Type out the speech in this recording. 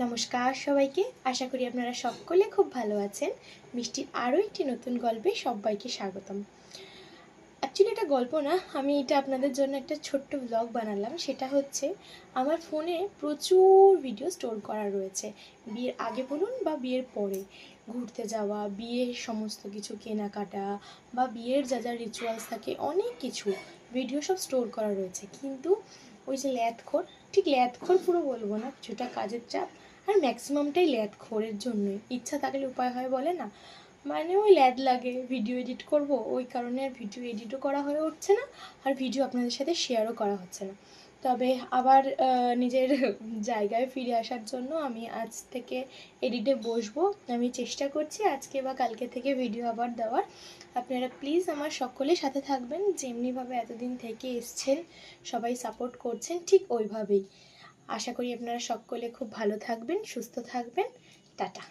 নমস্কার সবাইকে, আশা করি আপনারা সকলে খুব ভালো আছেন। মিষ্টির আরও একটি নতুন গল্পে সবাইকে স্বাগতম। অ্যাকচুয়ালি এটা গল্প না, আমি এটা আপনাদের জন্য একটা ছোট্ট ব্লগ বানালাম। সেটা হচ্ছে আমার ফোনে প্রচুর ভিডিও স্টোর করা রয়েছে, বিয়ের আগে বলুন বা বিয়ের পরে ঘুরতে যাওয়া, বিয়ের সমস্ত কিছু কেনাকাটা বা বিয়ের যা যা রিচুয়ালস থাকে, অনেক কিছু ভিডিও সব স্টোর করা রয়েছে। কিন্তু ওই যে ল্যাদখোর, ঠিক ল্যাদখোর পুরো বলবো না, কিছুটা কাজের চাপ আর ম্যাক্সিমামটাই ল্যাদখোরের জন্যই। ইচ্ছা থাকলে উপায় হয় বলে না, মানে ওই ল্যাদ লাগে ভিডিও এডিট করব, ওই কারণে আর ভিডিও এডিটও করা হয়ে উঠছে না, আর ভিডিও আপনাদের সাথে শেয়ারও করা হচ্ছে না। তবে আবার নিজের জায়গায় ফিরে আসার জন্য আমি আজ থেকে এডিটে বসবো। আমি চেষ্টা করছি আজকে বা কালকে থেকে ভিডিও আবার দেওয়ার। আপনারা প্লিজ আমার সকলের সাথে থাকবেন, যেমনিভাবে এতদিন থেকে এসছেন, সবাই সাপোর্ট করছেন, ঠিক ওইভাবেই। আশা করি আপনারা সকলে খুব ভালো থাকবেন, সুস্থ থাকবেন। টাটা।